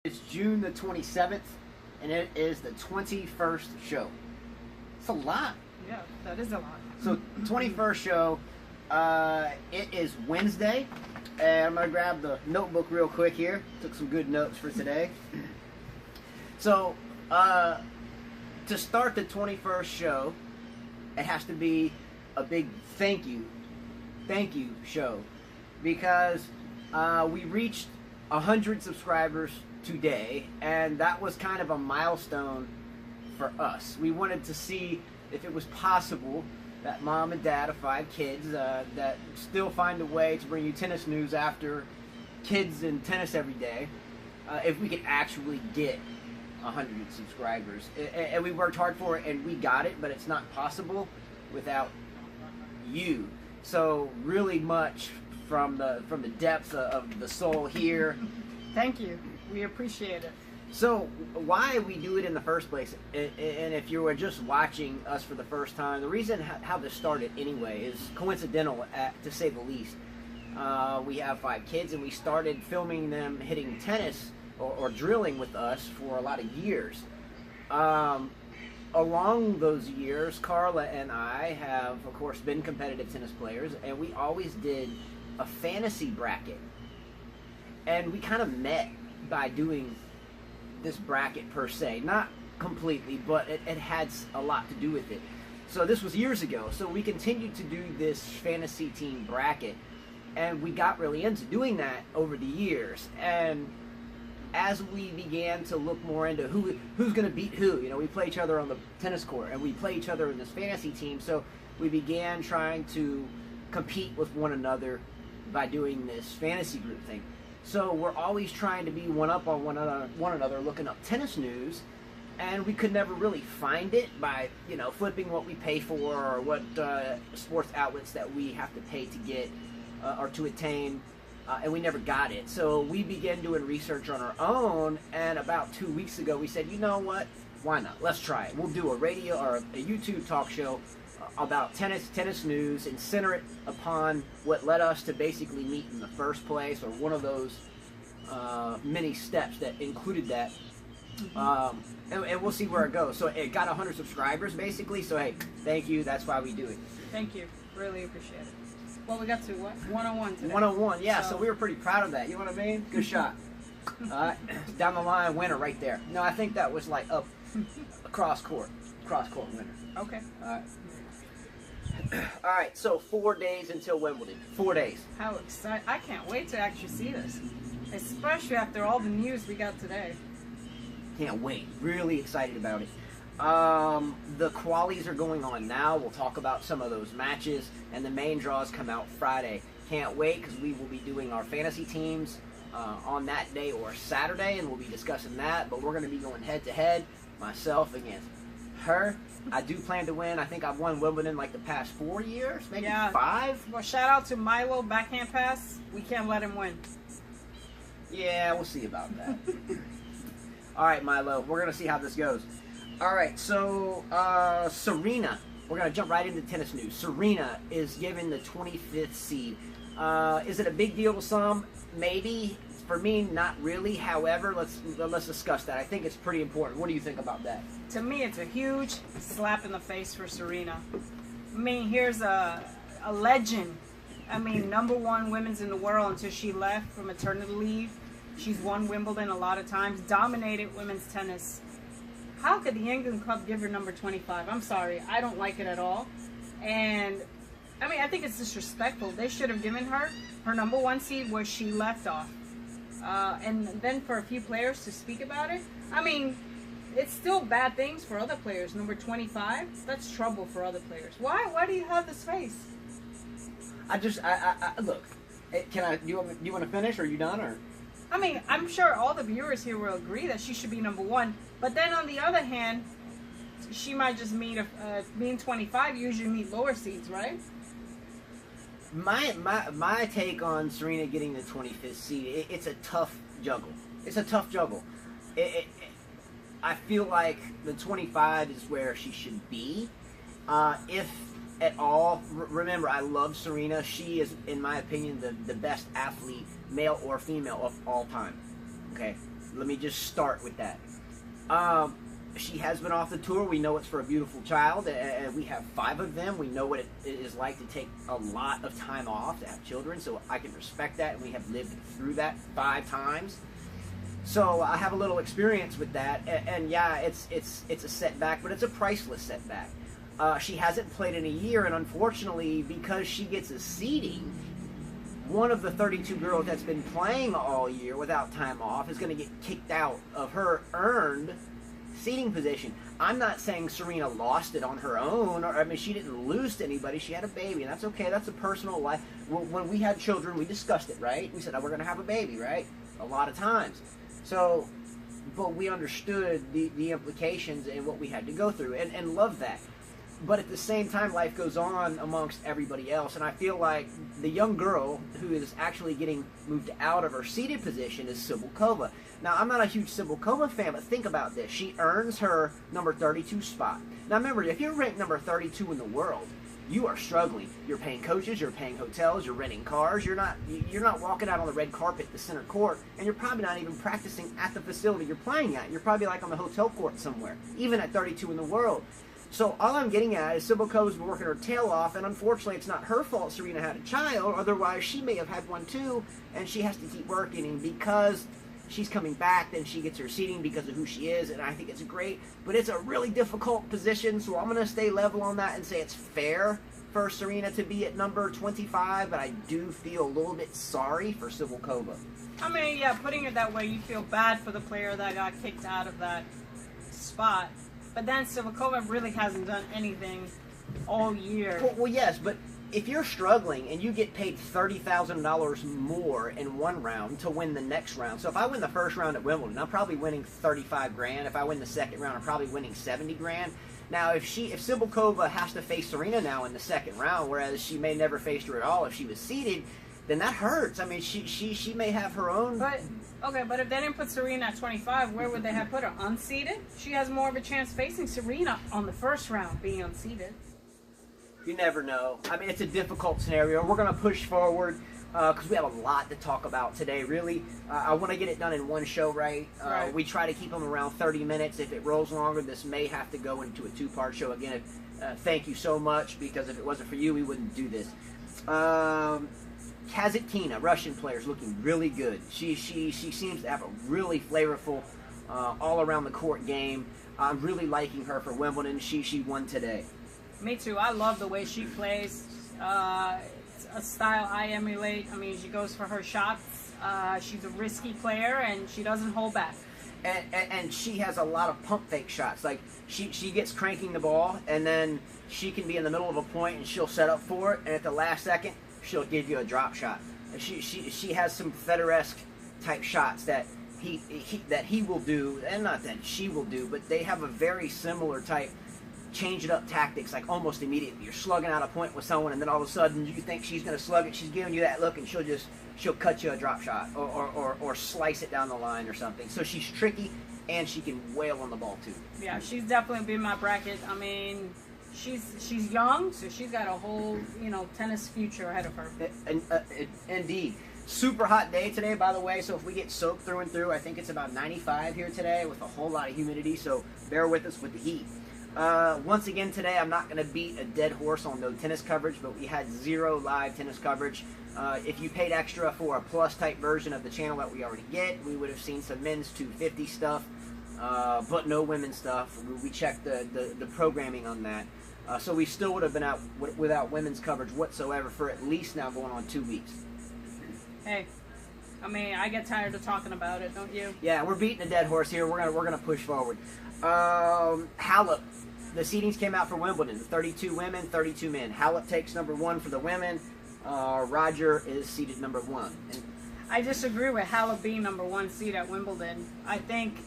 It's June the 27th, and it is the 21st show. It's a lot. Yeah, that is a lot. So, 21st show, it is Wednesday, and I'm going to grab the notebook real quick here. Took some good notes for today. So, to start the 21st show, it has to be a big thank you show, because we reached 100 subscribers today, and that was kind of a milestone for us. We wanted to see if it was possible that mom and dad of 5 kids that still find a way to bring you tennis news after kids and tennis every day, if we could actually get 100 subscribers. And we worked hard for it, and we got it, but it's not possible without you. So really much from the depths of the soul here. Thank you. We appreciate it. So why we do it in the first place, and if you were just watching us for the first time, the reason how this started anyway is coincidental, to say the least. We have 5 kids, and we started filming them hitting tennis or drilling with us for a lot of years. Along those years, Carla and I have, of course, been competitive tennis players, and we always did a fantasy bracket. And we kind of met by doing this bracket per se. Not completely, but it had a lot to do with it. So this was years ago. So we continued to do this fantasy team bracket, and we got really into doing that over the years. And as we began to look more into who's going to beat who, you know, we play each other on the tennis court, and we play each other in this fantasy team. So we began trying to compete with one another by doing this fantasy group thing. So we're always trying to be one up on one another, looking up tennis news, and we could never really find it by, you know, flipping what we pay for or what sports outlets that we have to pay to get or to attain, and we never got it. So we began doing research on our own, and about 2 weeks ago we said, you know what, why not? Let's try it. We'll do a radio or a YouTube talk show about tennis news, and center it upon what led us to basically meet in the first place, or one of those many steps that included that. And we'll see where it goes. So it got 100 subscribers basically, so hey, thank you, that's why we do it. Thank you. Really appreciate it. Well, we got to what? 101 today. 101, yeah, so we were pretty proud of that, you know what I mean? Good shot. Down the line winner right there. No, I think that was like up cross court winner. Okay. All right, so 4 days until Wimbledon. 4 days. How exciting. I can't wait to actually see this, especially after all the news we got today. Can't wait. Really excited about it. The qualies are going on now. We'll talk about some of those matches, and the main draws come out Friday. Can't wait, because we will be doing our fantasy teams on that day or Saturday, and we'll be discussing that. But we're going to be going head-to-head, myself against her. I do plan to win. I think I've won Wimbledon like the past 4 years, maybe 5. Well, shout out to Milo, backhand pass. We can't let him win. Yeah, we'll see about that. All right, Milo, we're going to see how this goes. All right, so Serena, we're going to jump right into tennis news. Serena is given the 25th seed. Is it a big deal to some? Maybe. For me, not really. However, let's discuss that. I think it's pretty important. What do you think about that? To me, it's a huge slap in the face for Serena. I mean, here's a legend. I mean, #1 women's in the world until she left for maternity leave. She's won Wimbledon a lot of times, dominated women's tennis. How could the England club give her number 25? I'm sorry. I don't like it at all. And, I mean, I think it's disrespectful. They should have given her #1 seed where she left off. And then for a few players to speak about it, I mean, it's still bad things for other players. Number 25, that's trouble for other players. Why do you have this face? Look. Do you want to finish? Or are you done? Or I mean, I'm sure all the viewers here will agree that she should be #1. But then on the other hand, she might just mean 25 usually meet lower seeds, right? My take on Serena getting the 25th seed, it's a tough juggle. It's a tough juggle. I feel like the 25 is where she should be. If at all. Remember, I love Serena. She is, in my opinion, the best athlete, male or female, of all time. Okay? Let me just start with that. She has been off the tour. We know it's for a beautiful child, and we have 5 of them. We know what it is like to take a lot of time off to have children, so I can respect that, and we have lived through that 5 times. So I have a little experience with that, and yeah, it's a setback, but it's a priceless setback. She hasn't played in a year, and unfortunately, because she gets a seeding, one of the 32 girls that's been playing all year without time off is going to get kicked out of her earned seeding position. I'm not saying Serena lost it on her own, or I mean, she didn't lose to anybody. She had a baby, and that's okay. That's a personal life. When we had children, we discussed it, right? We said, oh, we're going to have a baby, right? A lot of times. So, but we understood the implications and what we had to go through, and love that. But at the same time, life goes on amongst everybody else, and I feel like the young girl who is actually getting moved out of her seated position is Cibulkova. Now, I'm not a huge Cibulkova fan, but think about this. She earns her number 32 spot. Now, remember, if you're ranked number 32 in the world, you are struggling. You're paying coaches, you're paying hotels, you're renting cars. You're not walking out on the red carpet, the center court, and you're probably not even practicing at the facility you're playing at. You're probably like on the hotel court somewhere, even at 32 in the world. So all I'm getting at is Cibulkova's been working her tail off, and unfortunately it's not her fault Serena had a child, otherwise she may have had one too, and she has to keep working, and because she's coming back, then she gets her seeding because of who she is, and I think it's great, but it's a really difficult position, so I'm going to stay level on that and say it's fair for Serena to be at number 25, but I do feel a little bit sorry for Cibulkova. I mean, yeah, putting it that way, you feel bad for the player that got kicked out of that spot. But then Cibulkova really hasn't done anything all year. Well, yes, but if you're struggling and you get paid $30,000 more in one round to win the next round, so if I win the first round at Wimbledon, I'm probably winning 35 grand. If I win the second round, I'm probably winning 70 grand. Now, if Cibulkova has to face Serena now in the second round, whereas she may never face her at all if she was seeded, then that hurts. I mean, she may have her own. But okay, but if they didn't put Serena at 25, where would they have put her? Unseeded? She has more of a chance facing Serena on the first round, being unseeded. You never know. I mean, it's a difficult scenario. We're going to push forward because we have a lot to talk about today, really. I want to get it done in one show, right? Right. We try to keep them around 30 minutes. If it rolls longer, this may have to go into a 2-part show. Again, thank you so much, because if it wasn't for you, we wouldn't do this. Kazatkina, Russian player, is looking really good. She seems to have a really flavorful all around the court game. I'm really liking her for Wimbledon. She won today. Me too. I love the way she plays. It's a style I emulate. I mean, she goes for her shots. She's a risky player, and she doesn't hold back. And she has a lot of pump fake shots. Like, she gets cranking the ball, and then she can be in the middle of a point, and she'll set up for it, and at the last second, she'll give you a drop shot. She has some Federer-esque type shots that he will do, and not that she will do, but they have a very similar type change it up tactics, like almost immediately. You're slugging out a point with someone, and then all of a sudden you think she's going to slug it. She's giving you that look, and she'll cut you a drop shot or slice it down the line or something. So she's tricky, and she can wail on the ball too. Yeah, she's definitely been my bracket. I mean, she's young, so she's got a whole tennis future ahead of her. Indeed. Super hot day today, by the way, so if we get soaked through and through, I think it's about 95 here today with a whole lot of humidity, so bear with us with the heat. Once again today, I'm not going to beat a dead horse on no tennis coverage, but we had 0 live tennis coverage. If you paid extra for a plus type version of the channel that we already get, we would have seen some men's 250 stuff, but no women's stuff. We checked the programming on that. So we still would have been out without women's coverage whatsoever for at least now going on 2 weeks. Hey, I mean, I get tired of talking about it, don't you? Yeah, we're beating a dead horse here. We're gonna push forward. Halep, the seedings came out for Wimbledon. 32 women, 32 men. Halep takes number 1 for the women. Roger is seeded number 1. And I disagree with Halep being number 1 seed at Wimbledon. I think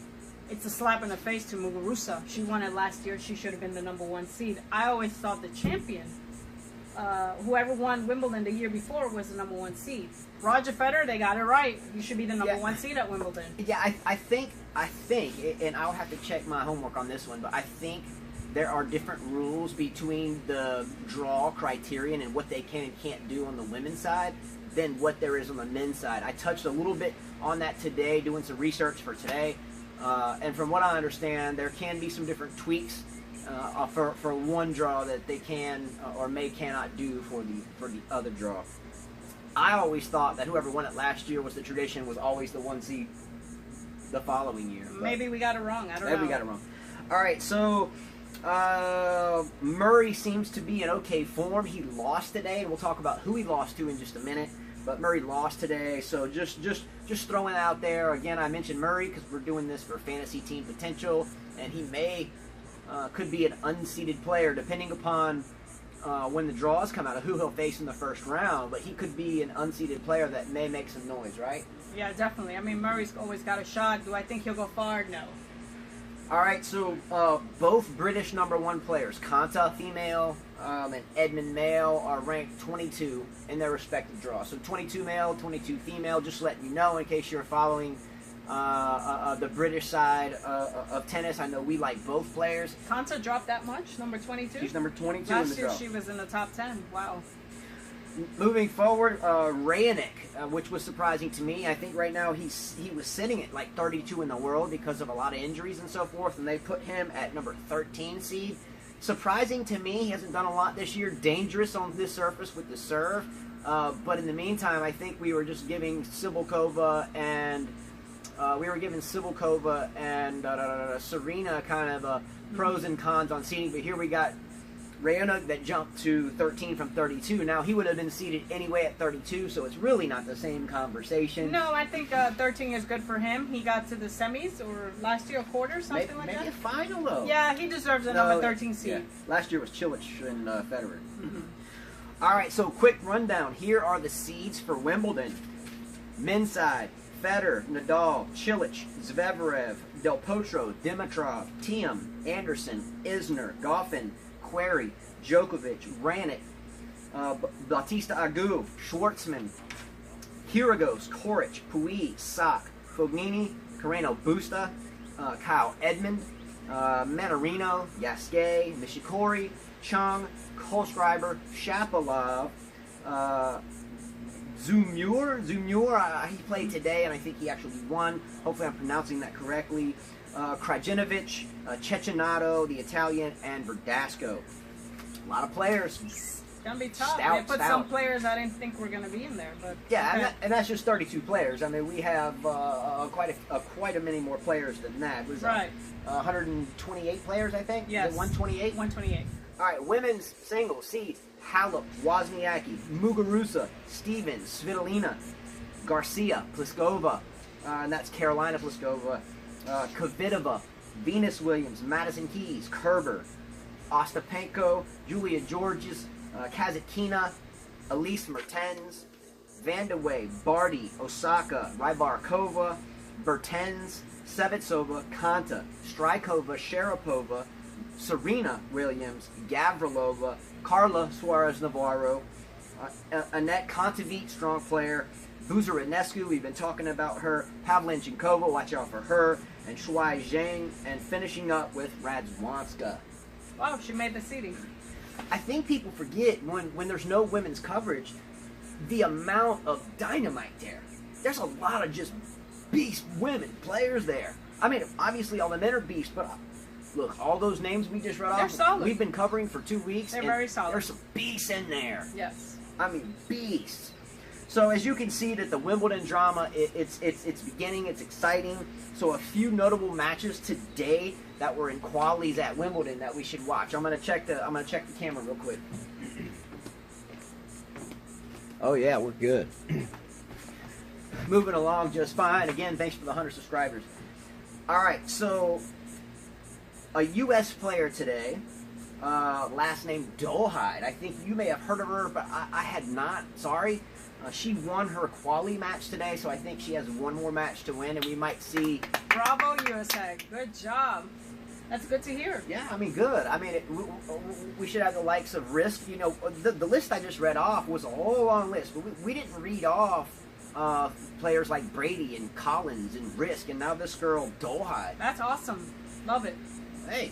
it's a slap in the face to Muguruza. She won it last year. She should have been the number 1 seed. I always thought the champion, whoever won Wimbledon the year before, was the number 1 seed. Roger Federer, they got it right. You should be the number 1 seed at Wimbledon. Yeah, I think, and I'll have to check my homework on this one, but I think there are different rules between the draw criterion and what they can and can't do on the women's side than what there is on the men's side. I touched a little bit on that today, doing some research for today. And from what I understand, there can be some different tweaks for one draw that they can or cannot do for the other draw. I always thought that whoever won it last year was the tradition, was always the 1 seed the following year. Maybe we got it wrong. I don't know. Maybe we got it wrong. All right, so Murray seems to be in okay form. He lost today, and we'll talk about who he lost to in just a minute. But Murray lost today, so just throwing it out there. Again, I mentioned Murray because we're doing this for fantasy team potential, and he could be an unseeded player depending upon when the draws come out of who he'll face in the first round. But he could be an unseeded player that may make some noise, right? Yeah, definitely. I mean, Murray's always got a shot. Do I think he'll go far? No. All right, so both British #1 players, Kanta female and Edmund male, are ranked 22 in their respective draws. So 22 male, 22 female. Just letting you know in case you're following the British side of tennis. I know we like both players. Kanta dropped that much, number 22? She's number 22 in the Last year draw. she was in the top 10. Wow. Moving forward, Raonic, which was surprising to me. I think right now he was sitting at like 32 in the world because of a lot of injuries and so forth, and they put him at number 13 seed. Surprising to me, he hasn't done a lot this year. Dangerous on this surface with the serve, but in the meantime, I think we were just giving Cibulkova and Serena kind of pros and cons on seeding. But here we got Raonic that jumped to 13 from 32. Now, he would have been seeded anyway at 32, so it's really not the same conversation. No, I think 13 is good for him. He got to the semis, or last year a quarter, something like that. Maybe a final, though. Yeah, he deserves a number 13 seed. Yeah. Last year was Cilic and Federer. Mm-hmm. All right, so quick rundown. Here are the seeds for Wimbledon. Men's side, Federer, Nadal, Cilic, Zverev, Del Potro, Dimitrov, Thiem, Anderson, Isner, Goffin, Querrey, Djokovic, Raonic, Bautista Agut, Schwartzman, Kyrgios, Koric, Pouille, Sock, Fognini, Carreno Busta, Kyle Edmund, Manarino, Gasquet, Nishikori, Chung, Kohlschreiber, Shapovalov, Zumur, he played today, and I think he actually won. Hopefully I'm pronouncing that correctly. Krajinovic, Cecchinato, the Italian, and Verdasco. A lot of players. It's going to be tough. They put some players I didn't think were going to be in there. But yeah, okay. and that's just 32 players. I mean, we have quite a many more players than that. It was right. 128 players, I think? Yes. 128? 128. All right, women's singles, seeds. Halep, Wozniacki, Muguruza, Stevens, Svitolina, Garcia, Pliskova, and that's Carolina Pliskova, Kvitova, Venus Williams, Madison Keys, Kerber, Ostapenko, Julia Georges, Kazatkina, Elise Mertens, Vandeweghe, Barty, Osaka, Rybarkova, Bertens, Sevitsova, Kanta, Strykova, Sharapova, Serena Williams, Gavrilova, Carla Suarez Navarro, Annette Kontaveit, strong player, Buzarinescu, we've been talking about her, Pavlyuchenkova, watch out for her, and Shuai Zhang, and finishing up with Radwanska. Wow, she made the seeding. I think people forget when there's no women's coverage, the amount of dynamite there. There's a lot of just beast women players there. I mean, obviously all the men are beasts, but look, all those names we just read off, solid. We've been covering for 2 weeks. They're very solid. There's some beasts in there. Yes. I mean, beasts. So as you can see that the Wimbledon drama, it's beginning, it's exciting. So a few notable matches today that were in qualies at Wimbledon that we should watch. I'm gonna check the camera real quick. Oh yeah, we're good. Moving along just fine. Again, thanks for the 100 subscribers. All right, so a U.S. player today, last name Dolhide. I think you may have heard of her, but I had not. Sorry. She won her quali match today, so I think she has one more match to win, and we might see. Bravo, USA. Good job. That's good to hear. Yeah, I mean, good. I mean, we should have the likes of Risk. You know, the list I just read off was a whole long list, but we didn't read off players like Brady and Collins and Risk, and now this girl, Dolhide. That's awesome. Love it. Hey,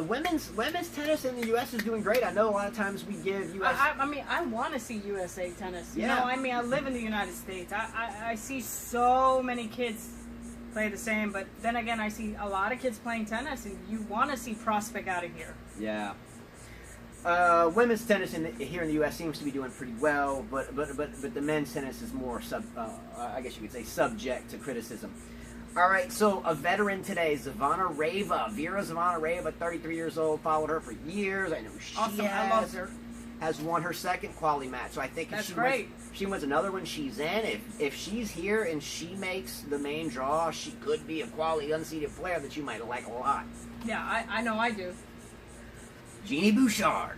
women's tennis in the U.S. is doing great. I know a lot of times we give U.S. I mean, I want to see USA tennis. You Yeah. know, I mean, I live in the United States. I see so many kids play the same, but then again, I see a lot of kids playing tennis, and you want to see prospect out of here. Yeah. Women's tennis here in the U.S. seems to be doing pretty well, but the men's tennis is more I guess you could say subject to criticism. All right, so a veteran today, Vera Zvonareva, 33 years old, followed her for years. I know she Awesome, I love her. has won her second quali match. So I think if That's she wins another one, she's in. If she's here and she makes the main draw, she could be a quali unseeded player that you might like a lot. Yeah, I know I do. Jeannie Bouchard.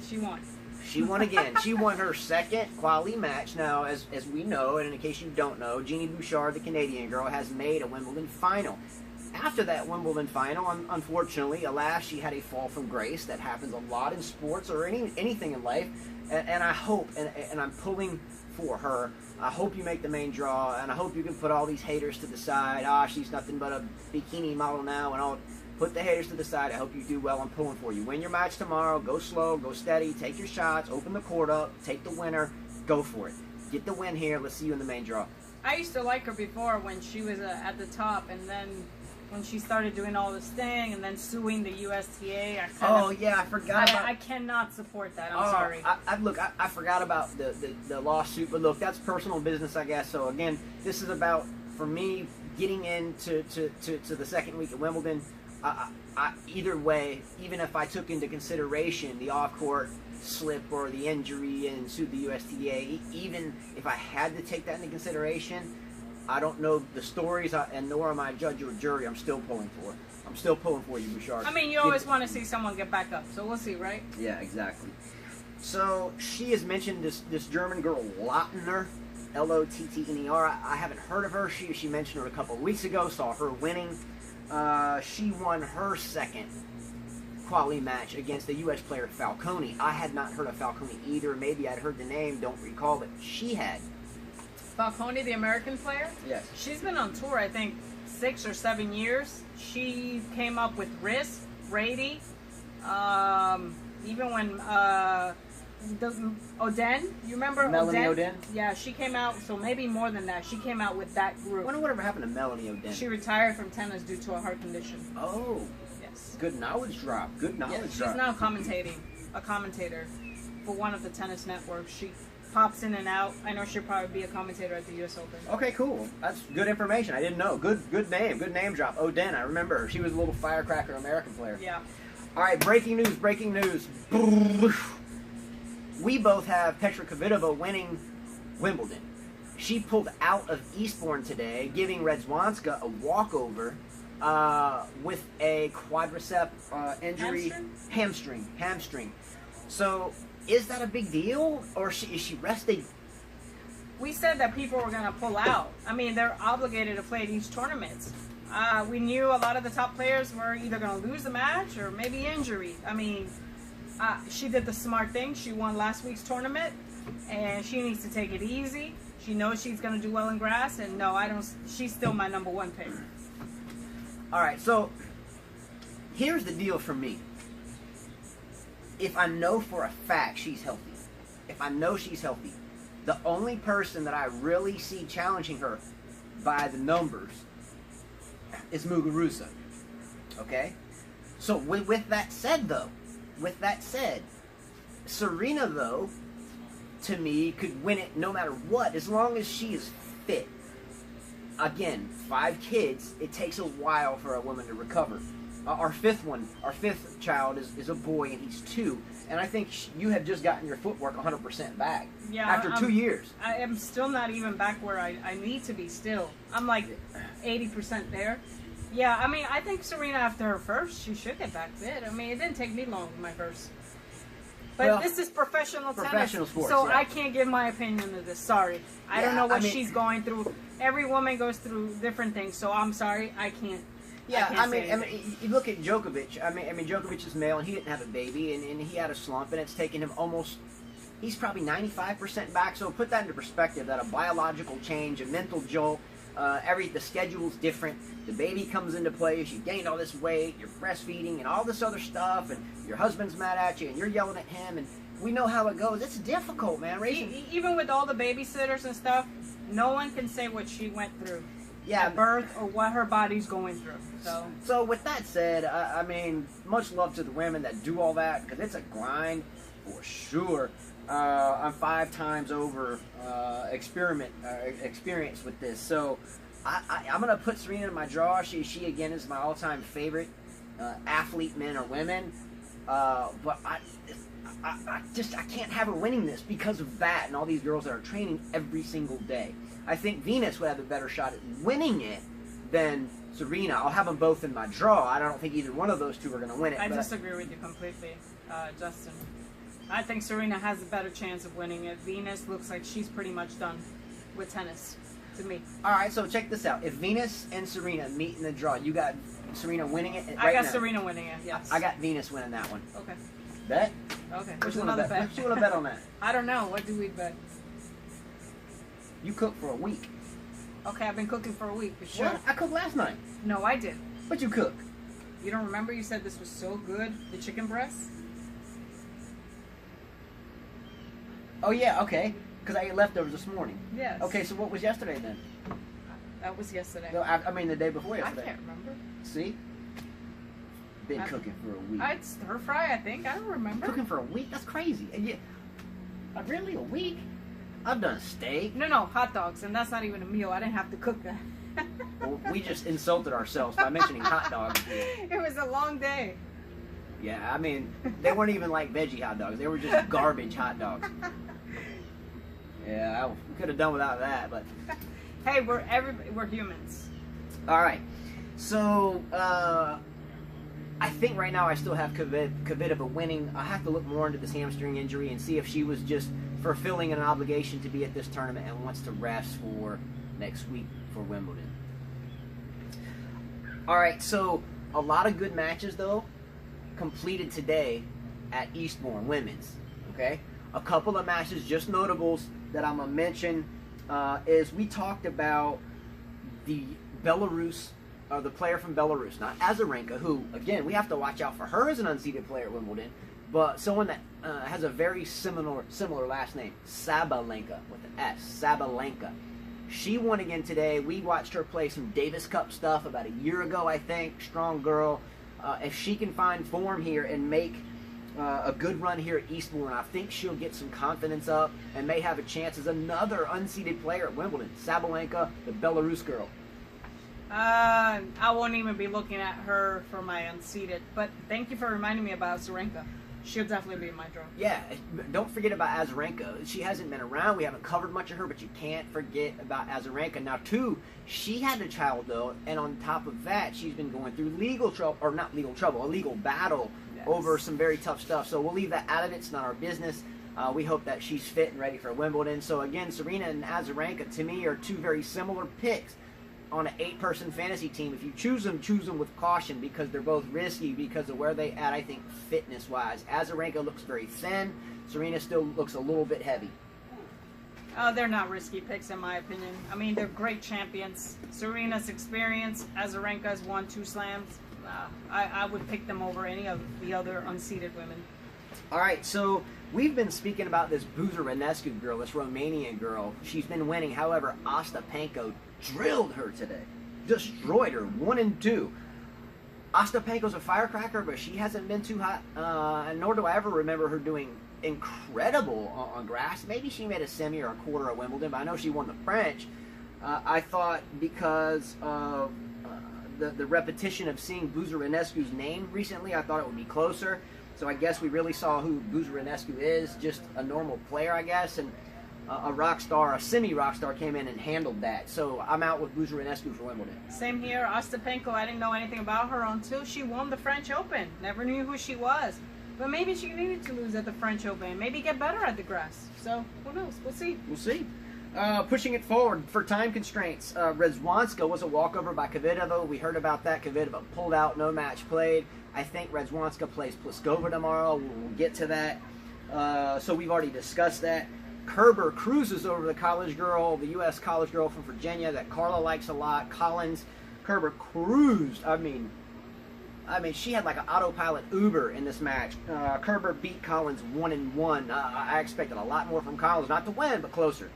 She won. She won again. She won her second quali match. Now, as we know, and in case you don't know, Jeannie Bouchard, the Canadian girl, has made a Wimbledon final. After that Wimbledon final, unfortunately, alas, she had a fall from grace. That happens a lot in sports or anything in life. And I hope, and I'm pulling for her, I hope you make the main draw, and I hope you can put all these haters to the side. She's nothing but a bikini model now, and all. Put the haters to the side. I hope you do well. I'm pulling for you. Win your match tomorrow. Go slow. Go steady. Take your shots. Open the court up. Take the winner. Go for it. Get the win here. Let's see you in the main draw. I used to like her before when she was at the top, and then when she started doing all this thing and then suing the USTA, I forgot about. I cannot support that. I'm sorry. I forgot about the lawsuit, but look, that's personal business, I guess. So again, this is about, for me, getting into to the second week at Wimbledon. Either way, even if I took into consideration the off-court slip or the injury and sued the USTA, even if I had to take that into consideration, I don't know the stories, and nor am I a judge or a jury. I'm still pulling for you, Bouchard. I mean, you always want to see someone get back up, so we'll see, right? Yeah, exactly. So she has mentioned this German girl, Lottner, Lottner. I haven't heard of her. She mentioned her a couple of weeks ago. Saw her winning. She won her second quali match against the U.S. player Falcone. I had not heard of Falcone either. Maybe I'd heard the name, don't recall, but she had. Falcone, the American player? Yes. She's been on tour, I think, 6 or 7 years. She came up with Riss, Brady, even when Oden, you remember Melanie Oden? Yeah, she came out, so maybe more than that. She came out with that I group. wonder whatever happened to Melanie Oden. She retired from tennis due to a heart condition. Oh. Yes. Good knowledge drop. Good knowledge drop. She's now a commentator for one of the tennis networks. She pops in and out. I know she'll probably be a commentator at the U.S. Open. Okay, cool. That's good information. I didn't know. Good name drop. Oden, I remember her. She was a little firecracker American player. Yeah. All right, breaking news. We both have Petra Kvitova winning Wimbledon. She pulled out of Eastbourne today, giving Redzwanska a walkover with a quadricep injury. Hamstring. So, is that a big deal, or is she resting? We said that people were going to pull out. I mean, they're obligated to play these tournaments. We knew a lot of the top players were either going to lose the match or maybe injury. I mean, she did the smart thing. She won last week's tournament, and she needs to take it easy. She knows she's going to do well in grass, and no, I don't. She's still my number one pick. All right, so here's the deal for me. If I know for a fact she's healthy, the only person that I really see challenging her by the numbers is Muguruza. Okay? So with that said, Serena, though, to me, could win it no matter what, as long as she is fit. Again, 5 kids, it takes a while for a woman to recover. Our fifth child is a boy, and he's 2. And I think you have just gotten your footwork 100% back. Yeah, after 2 years. I am still not even back where I need to be still. I'm like 80% there. Yeah, I mean, I think Serena, after her first, she should get back fit. I mean, it didn't take me long with my first. But well, this is professional tennis, sports, so yeah. I can't give my opinion of this. Sorry. I don't know what she's going through. Every woman goes through different things, so I'm sorry. I can't. Yeah, I mean, you look at Djokovic. I mean, Djokovic is male, and he didn't have a baby, and he had a slump, and it's taken him he's probably 95% back. So put that into perspective, that a biological change, a mental jolt, The schedule's different. The baby comes into place. You gained all this weight. You're breastfeeding and all this other stuff, and your husband's mad at you, and you're yelling at him. And we know how it goes. It's difficult, man. Raising Even with all the babysitters and stuff, no one can say what she went through at birth or what her body's going through. So with that said, I mean, much love to the women that do all that, because it's a grind for sure. I'm 5 times over experience with this, so I'm gonna put Serena in my draw. She again is my all-time favorite athlete, men or women. But I can't have her winning this because of that and all these girls that are training every single day. I think Venus would have a better shot at winning it than Serena. I'll have them both in my draw. I don't think either one of those two are going to win it. I disagree with you completely, Justin. I think Serena has a better chance of winning it. Venus looks like she's pretty much done with tennis, to me. All right, so check this out. If Venus and Serena meet in the draw, you got Serena winning it? I got Serena winning it, yes. I got Venus winning that one. Okay. Bet? Okay. What you want to bet? What you want to bet on that? I don't know. What do we bet? You cooked for a week. Okay, I've been cooking for a week, for sure. What? I cooked last night. No, I did. What you cook? You don't remember? You said this was so good, the chicken breast? Oh, yeah, okay. Because I ate leftovers this morning. Yes. Okay, so what was yesterday then? That was yesterday. No, I mean the day before yesterday. I can't remember. See? Been cooking for a week. I'd stir fry, I think. I don't remember. Cooking for a week? That's crazy. And really, a week? I've done steak. No, hot dogs, and that's not even a meal. I didn't have to cook that. Well, we just insulted ourselves by mentioning hot dogs. It was a long day. Yeah, I mean, they weren't even like veggie hot dogs. They were just garbage hot dogs. Yeah, we could have done without that, but... Hey, we're humans. All right. So, I think right now I still have Kvitova winning. I have to look more into this hamstring injury and see if she was just fulfilling an obligation to be at this tournament and wants to rest for next week for Wimbledon. All right, so a lot of good matches, though, completed today at Eastbourne Women's. Okay? A couple of matches, just notables, that I'm going to mention is we talked about the the player from Belarus, not Azarenka, who, again, we have to watch out for her as an unseeded player at Wimbledon, but someone that has a very similar last name, Sabalenka, with an S, Sabalenka. She won again today. We watched her play some Davis Cup stuff about a year ago, I think. Strong girl. If she can find form here and make a good run here at Eastbourne, I think she'll get some confidence up and may have a chance as another unseeded player at Wimbledon. Sabalenka, the Belarus girl. I won't even be looking at her for my unseeded, but thank you for reminding me about Azarenka. She'll definitely be in my draw. Yeah, don't forget about Azarenka. She hasn't been around. We haven't covered much of her, but you can't forget about Azarenka. Now, too, she had a child, though, and on top of that, she's been going through legal trouble, or not legal trouble, a legal battle over some very tough stuff. So we'll leave that out of it. It's not our business. We hope that she's fit and ready for Wimbledon. So, again, Serena and Azarenka, to me, are two very similar picks on an 8-person fantasy team. If you choose them with caution, because they're both risky because of where they at, I think, fitness-wise. Azarenka looks very thin. Serena still looks a little bit heavy. They're not risky picks, in my opinion. I mean, they're great champions. Serena's experience. Azarenka's won 2 slams. I would pick them over any of the other unseeded women. All right, so we've been speaking about this Buzarescu girl, this Romanian girl. She's been winning. However, Ostapenko drilled her today. Destroyed her, 1-2. Ostapenko's a firecracker, but she hasn't been too hot, and nor do I ever remember her doing incredible on grass. Maybe she made a semi or a quarter at Wimbledon, but I know she won the French. I thought because of the repetition of seeing Buzarescu's name recently, I thought it would be closer. So I guess we really saw who Buzarescu is, just a normal player, I guess, and a rock star, a semi-rock star came in and handled that. So I'm out with Buzarescu for Wimbledon. Same here. Ostapenko, I didn't know anything about her until she won the French Open. Never knew who she was. But maybe she needed to lose at the French Open. Maybe get better at the grass. So, who knows? We'll see. We'll see. Pushing it forward for time constraints. Redzwanska was a walkover by Kvitova. We heard about that. Kvitova pulled out, no match played. I think Redzwanska plays Pliskova tomorrow. We'll get to that. So we've already discussed that. Kerber cruises over the college girl, the U.S. college girl from Virginia that Carla likes a lot, Collins. Kerber cruised. I mean, she had like an autopilot Uber in this match. Kerber beat Collins 1-1. I expected a lot more from Collins, not to win, but closer.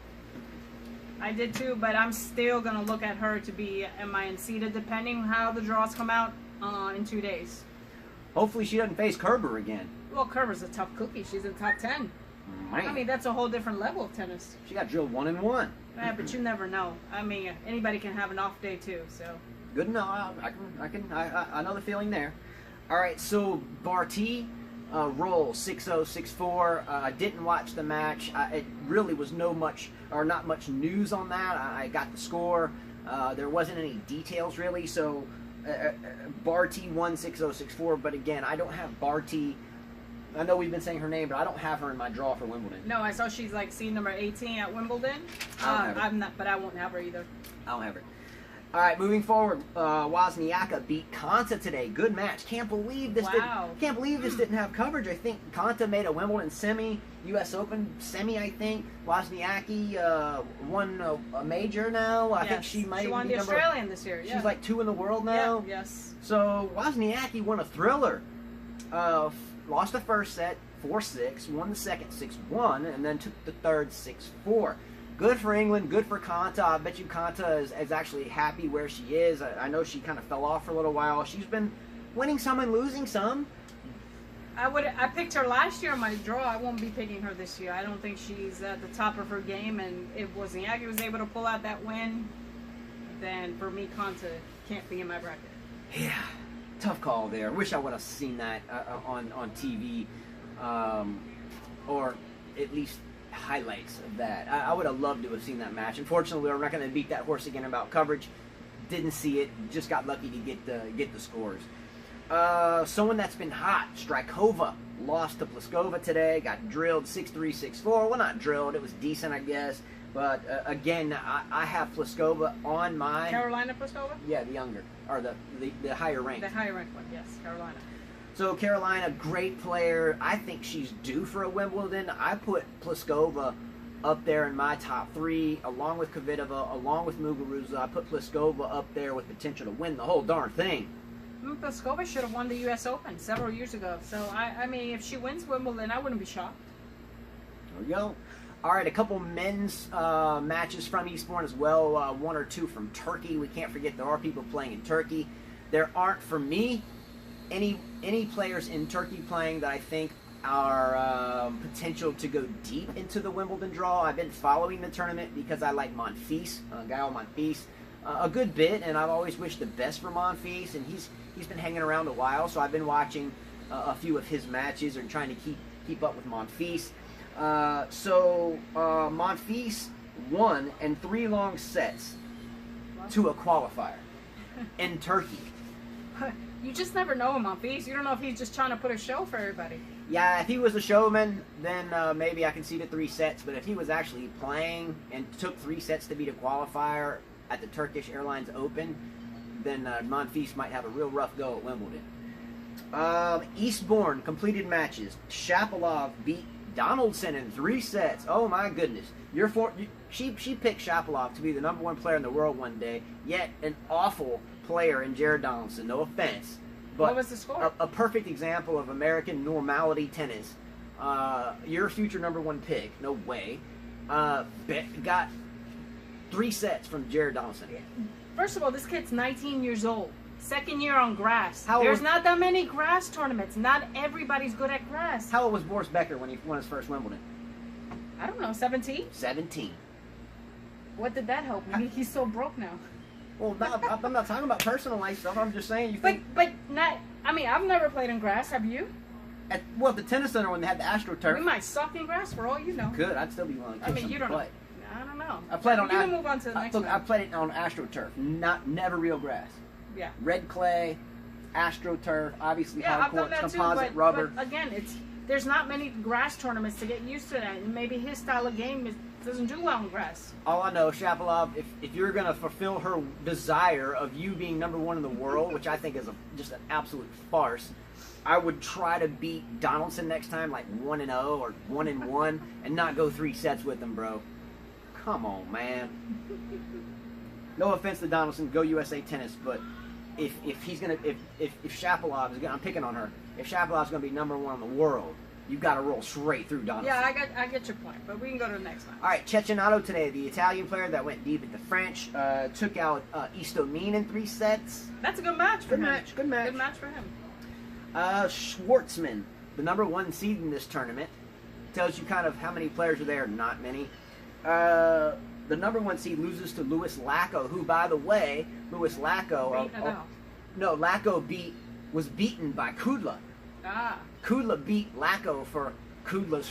I did too, but I'm still going to look at her to be unseeded, depending on how the draws come out in 2 days. Hopefully she doesn't face Kerber again. Well, Kerber's a tough cookie. She's in top 10. Man. I mean, that's a whole different level of tennis. She got drilled 1-1. Yeah, but you never know. I mean, anybody can have an off day too, so. Good enough. I know the feeling there. All right, so Barty roll 6-0, 6-4. I didn't watch the match. It really was not much news on that. I got the score. There wasn't any details really. So Barty won 6-0, 6-4. But again, I don't have Barty. I know we've been saying her name, but I don't have her in my draw for Wimbledon. No, I saw she's like seed number 18 at Wimbledon. I'm not, but I won't have her either. I don't have her. All right, moving forward, Wozniacka beat Konta today. Good match. Can't believe this. Wow. Can't believe this didn't have coverage. I think Konta made a Wimbledon semi, U.S. Open semi. I think Wozniacki won a major now. I think she might. She won the Australian this year. Yeah. She's like 2 in the world now. Yeah, yes. So Wozniacki won a thriller. Lost the first set 4-6, won the second 6-1, and then took the third 6-4. Good for England, good for Konta. I bet you Konta is actually happy where she is. I know she kind of fell off for a little while. She's been winning some and losing some. I picked her last year in my draw. I won't be picking her this year. I don't think she's at the top of her game, and if Wozniacki was able to pull out that win, then for me, Konta can't be in my bracket. Yeah, tough call there. Wish I would have seen that on TV, or at least highlights of that. I would have loved to have seen that match. Unfortunately, we're not going to beat that horse again about coverage. Didn't see it. Just got lucky to get the scores. Someone that's been hot, Strykova, lost to Pliskova today. Got drilled 6-3, 6-4. Well, not drilled. It was decent, I guess. But again, I have Pliskova on my Carolina Pliskova. Yeah, the younger or the higher ranked. The higher ranked one, yes, Carolina. So Carolina, great player. I think she's due for a Wimbledon. I put Pliskova up there in my top 3, along with Kvitova, along with Muguruza. I put Pliskova up there with potential to win the whole darn thing. Pliskova should have won the U.S. Open several years ago. So, I mean, if she wins Wimbledon, I wouldn't be shocked. There we go. All right, a couple men's matches from Eastbourne as well. 1 or 2 from Turkey. We can't forget there are people playing in Turkey. There aren't, for me, any players in Turkey playing that I think are potential to go deep into the Wimbledon draw. I've been following the tournament because I like Monfils, Gael Monfils, a good bit, and I've always wished the best for Monfils, and he's been hanging around a while, so I've been watching a few of his matches and trying to keep up with Monfils. So Monfils won in 3 long sets to a qualifier in Turkey. You just never know him on Monfils. You don't know if he's just trying to put a show for everybody. Yeah, if he was a showman, then maybe I can see the 3 sets. But if he was actually playing and took 3 sets to beat a qualifier at the Turkish Airlines Open, then Monfils might have a real rough go at Wimbledon. Eastbourne completed matches. Shapovalov beat Donaldson in 3 sets. Oh my goodness! She picked Shapovalov to be the #1 player in the world one day. Yet an awful player in Jared Donaldson. No offense, but what was the score? A perfect example of American normality tennis. Your future #1 pick. No way. Got 3 sets from Jared Donaldson. First of all, this kid's 19 years old. 2nd year on grass. There's There's not that many grass tournaments. Not everybody's good at grass. How old was Boris Becker when he won his first Wimbledon? I don't know, 17? 17. What did that help? He's so broke now. Well, I'm not talking about personal life stuff. I'm just saying. But not. I mean, I've never played in grass. Have you? At the tennis center when they had the AstroTurf. We might suck in grass for all you know. Good. I'd still be willing to kick you don't know. butt. I don't know. I played on. You can move on to the next one. I played it on AstroTurf, never real grass. Yeah. Red clay, AstroTurf, obviously I've hard done courts, that composite too, rubber. But again, there's not many grass tournaments to get used to that, and maybe his style of game Doesn't do well on grass. All I know, Shapovalov, if you're going to fulfill her desire of you being #1 in the world, which I think is just an absolute farce, I would try to beat Donaldson next time, like 1-0 or 1-1, and not go 3 sets with him, bro. Come on, man. No offense to Donaldson, go USA Tennis, but if Shapovalov is gonna, I'm picking on her. If Shapovalov's gonna be #1 in the world, you've got to roll straight through Donaldson. Yeah, I get your point, but we can go to the next one. All right, Cecchinato today, the Italian player that went deep at the French, took out Istomin in 3 sets. That's a good match for him. Good match. Good match for him. Schwartzman, the #1 seed in this tournament, tells you kind of how many players are there. Not many. The #1 seed loses to Louis Lacko, who, by the way, Louis Lacko, was beaten by Kudla. Ah. Kudla beat Lacko for Kudla's,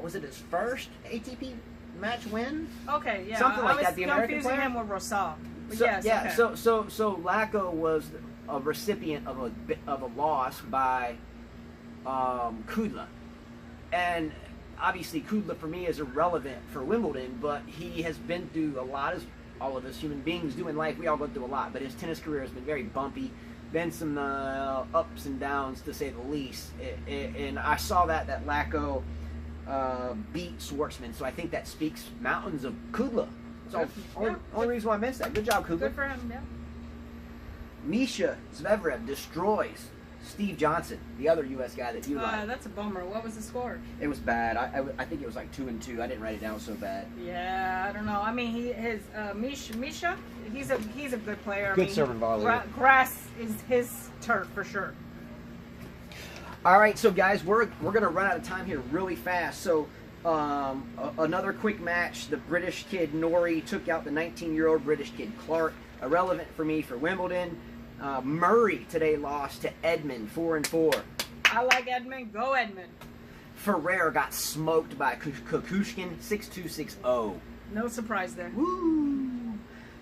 was it his first ATP match win? Okay, yeah. Something like that. The American player. Confusing him with Rosal. So, yes, yeah. okay. So Lacko was a recipient of a loss by Kudla, and obviously Kudla for me is irrelevant for Wimbledon, but he has been through a lot, as all of us human beings do in life. We all go through a lot, but his tennis career has been very bumpy, been some ups and downs to say the least. And I saw that Lacko beat Schwartzman, so I think that speaks mountains of Kudla. So only reason why I missed that. Good job, Kudla. Good for him. Yeah. Misha Zverev destroys Steve Johnson, the other U.S. guy that you like. That's a bummer. What was the score? It was bad. I think it was like 2-2. I didn't write it down so bad. Yeah, I don't know. I mean, Misha, he's a good player. Good serving volley. Grass is his turf for sure. All right, so guys, we're gonna run out of time here really fast. So another quick match. The British kid Norrie took out the 19-year-old British kid Clark. Irrelevant for me for Wimbledon. Murray today lost to Edmund 4-4. I like Edmund. Go Edmund. Ferrer got smoked by Kukushkin 6-2, 6-0. No surprise there. Woo!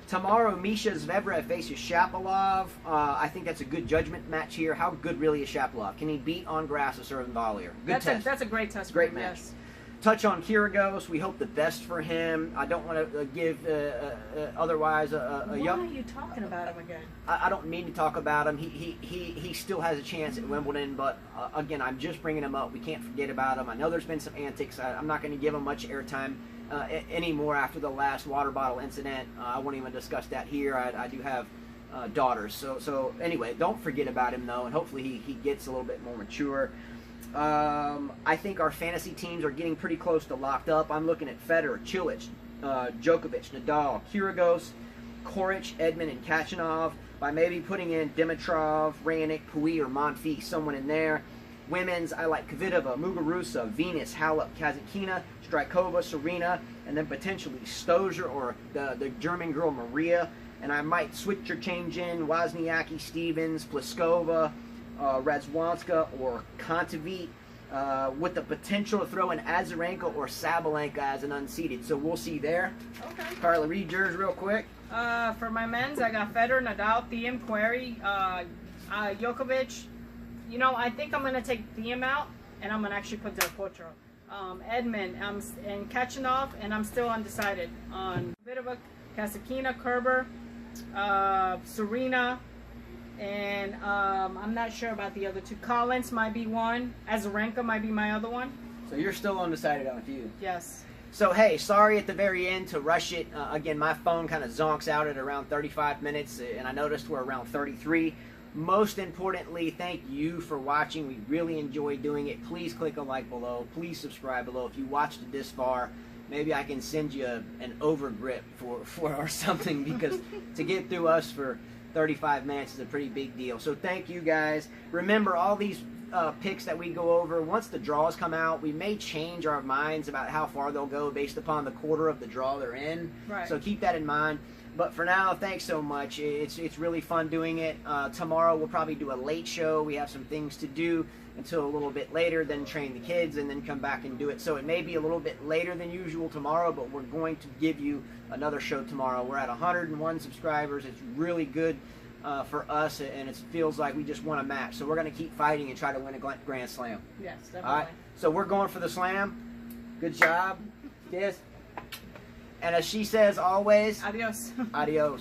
Tomorrow, Misha Zverev faces Shapovalov. I think that's a good judgment match here. How good really is Shapovalov? Can he beat on grass a serving volleyer? Good test. That's a great test. Great for him, match. Yes. Touch on Kyrgios. We hope the best for him. I don't want to give otherwise a young. Why are you talking about him again? I don't mean to talk about him. He still has a chance at Wimbledon, but again, I'm just bringing him up. We can't forget about him. I know there's been some antics. I'm not going to give him much airtime anymore after the last water bottle incident. I won't even discuss that here. I do have daughters, so anyway, don't forget about him though, and hopefully he gets a little bit more mature. I think our fantasy teams are getting pretty close to locked up. I'm looking at Federer, Cilic, Djokovic, Nadal, Kyrgios, Koric, Edmund, and Kachanov. By maybe putting in Dimitrov, Raonic, Pui, or Monfils, someone in there. Women's, I like Kvitova, Muguruza, Venus, Halep, Kazatkina, Strykova, Serena, and then potentially Stozer or the German girl Maria. And I might switch or change in Wozniacki, Stevens, Pliskova, Radwanska, or Kontaveit, with the potential to throw in Azarenka or Sabalenka as an unseeded. So we'll see there. Okay. Carla, read yours real quick. For my men's, I got Federer, Nadal, Thiem, Querrey, Djokovic. You know, I think I'm going to take Thiem out, and I'm going to actually put Del Potro. Edmund and Kachanov, and I'm still undecided on Kvitova, Kasatkina, Kerber, Serena, and I'm not sure about the other two. Collins might be one. Azarenka might be my other one. So you're still undecided on a few. Yes. So, hey, sorry at the very end to rush it. Again, my phone kind of zonks out at around 35 minutes, and I noticed we're around 33. Most importantly, thank you for watching. We really enjoy doing it. Please click a like below. Please subscribe below. If you watched it this far, maybe I can send you an overgrip for or something, because to get through us for 35 minutes is a pretty big deal. So thank you guys. Remember, all these picks that we go over, once the draws come out, we may change our minds about how far they'll go based upon the quarter of the draw they're in. Right. So keep that in mind. But for now, thanks so much. It's really fun doing it. Tomorrow we'll probably do a late show. We have some things to do until a little bit later, then train the kids, and then come back and do it. So it may be a little bit later than usual tomorrow, but we're going to give you another show tomorrow. We're at 101 subscribers. It's really good for us, and it feels like we just won a match. So we're going to keep fighting and try to win a Grand Slam. Yes, definitely. All right. So we're going for the slam. Good job. Yes. And as she says always, Adios. adios.